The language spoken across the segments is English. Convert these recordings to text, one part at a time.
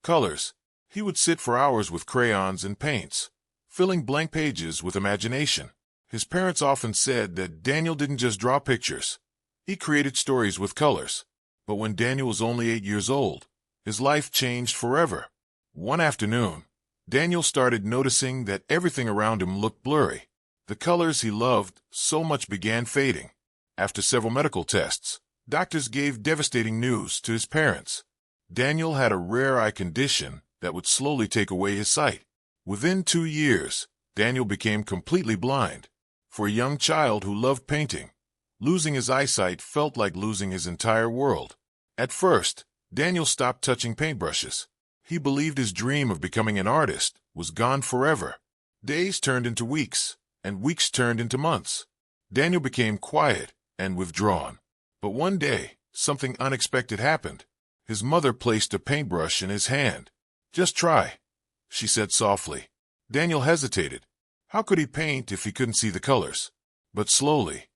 Colors. He would sit for hours with crayons and paints, filling blank pages with imagination. His parents often said that Daniel didn't just draw pictures. He created stories with colors. But when Daniel was only 8 years old, his life changed forever. One afternoon, Daniel started noticing that everything around him looked blurry. The colors he loved so much began fading. After several medical tests, doctors gave devastating news to his parents. Daniel had a rare eye condition that would slowly take away his sight. Within 2 years, Daniel became completely blind. For a young child who loved painting, losing his eyesight felt like losing his entire world. At first, Daniel stopped touching paintbrushes. He believed his dream of becoming an artist was gone forever. Days turned into weeks, and weeks turned into months. Daniel became quiet and withdrawn. But one day, something unexpected happened. His mother placed a paintbrush in his hand. "Just try," she said softly. Daniel hesitated. How could he paint if he couldn't see the colors? But slowly,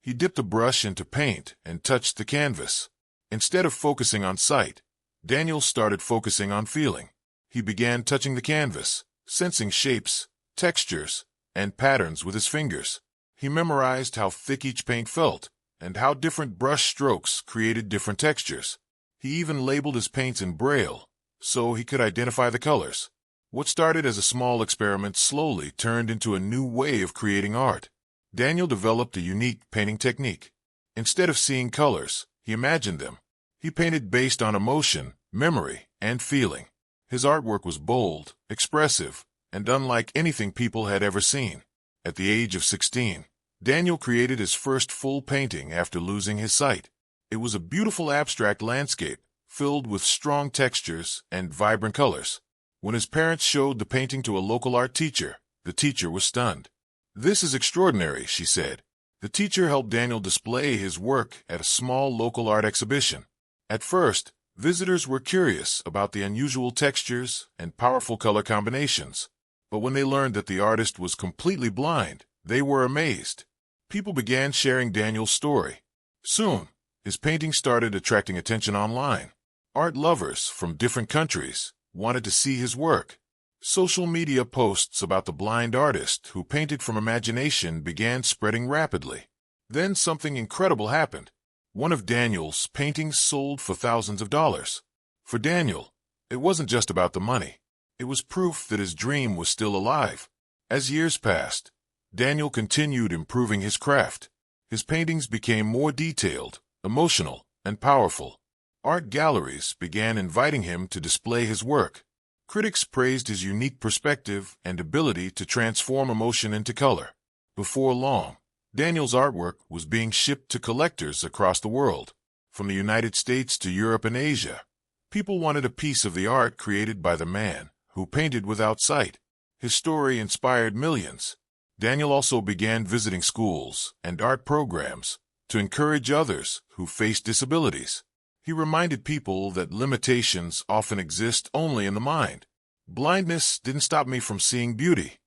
he dipped the brush into paint and touched the canvas. Instead of focusing on sight, Daniel started focusing on feeling. He began touching the canvas, sensing shapes, textures, and patterns with his fingers. He memorized how thick each paint felt and how different brush strokes created different textures. He even labeled his paints in Braille so he could identify the colors. What started as a small experiment slowly turned into a new way of creating art. Daniel developed a unique painting technique. Instead of seeing colors, he imagined them. He painted based on emotion, memory, and feeling. His artwork was bold, expressive, and unlike anything people had ever seen. At the age of 16, Daniel created his first full painting after losing his sight. It was a beautiful abstract landscape, filled with strong textures and vibrant colors. When his parents showed the painting to a local art teacher, the teacher was stunned. "This is extraordinary," she said. The teacher helped Daniel display his work at a small local art exhibition. At first, visitors were curious about the unusual textures and powerful color combinations. But when they learned that the artist was completely blind, they were amazed. People began sharing Daniel's story. Soon, his paintings started attracting attention online. Art lovers from different countries wanted to see his work. Social media posts about the blind artist who painted from imagination began spreading rapidly. Then something incredible happened. One of Daniel's paintings sold for thousands of dollars. For Daniel, it wasn't just about the money. It was proof that his dream was still alive. As years passed, Daniel continued improving his craft. His paintings became more detailed, emotional, and powerful. Art galleries began inviting him to display his work. Critics praised his unique perspective and ability to transform emotion into color. Before long, Daniel's artwork was being shipped to collectors across the world. From the United States to Europe and Asia, people wanted a piece of the art created by the man who painted without sight. His story inspired millions. Daniel also began visiting schools and art programs to encourage others who faced disabilities. He reminded people that limitations often exist only in the mind. "Blindness didn't stop me from seeing beauty,"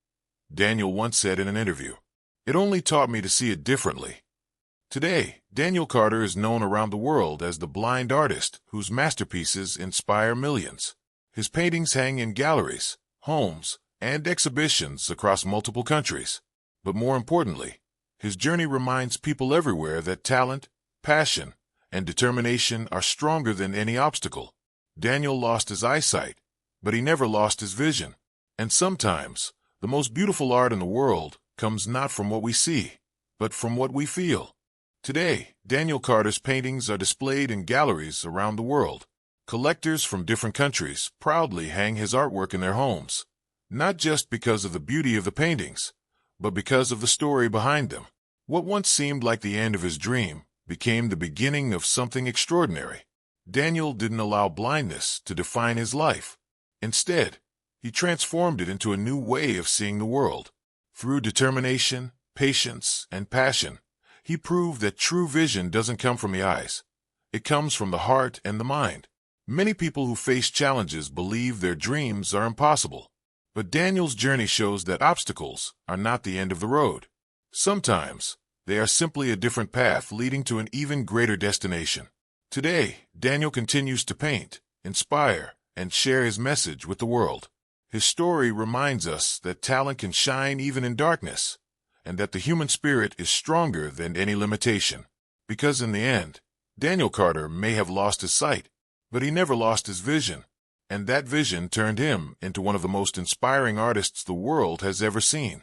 Daniel once said in an interview. "It only taught me to see it differently." Today, Daniel Carter is known around the world as the blind artist whose masterpieces inspire millions. His paintings hang in galleries, homes, and exhibitions across multiple countries. But more importantly, his journey reminds people everywhere that talent, passion, and determination are stronger than any obstacle. Daniel lost his eyesight, but he never lost his vision. And sometimes, the most beautiful art in the world comes not from what we see, but from what we feel. Today, Daniel Carter's paintings are displayed in galleries around the world. Collectors from different countries proudly hang his artwork in their homes, not just because of the beauty of the paintings, but because of the story behind them. What once seemed like the end of his dream became the beginning of something extraordinary. Daniel didn't allow blindness to define his life. Instead, he transformed it into a new way of seeing the world. Through determination, patience, and passion, he proved that true vision doesn't come from the eyes. It comes from the heart and the mind. Many people who face challenges believe their dreams are impossible. But Daniel's journey shows that obstacles are not the end of the road. Sometimes, they are simply a different path leading to an even greater destination. Today, Daniel continues to paint, inspire, and share his message with the world. His story reminds us that talent can shine even in darkness, and that the human spirit is stronger than any limitation. Because in the end, Daniel Carter may have lost his sight, but he never lost his vision, and that vision turned him into one of the most inspiring artists the world has ever seen.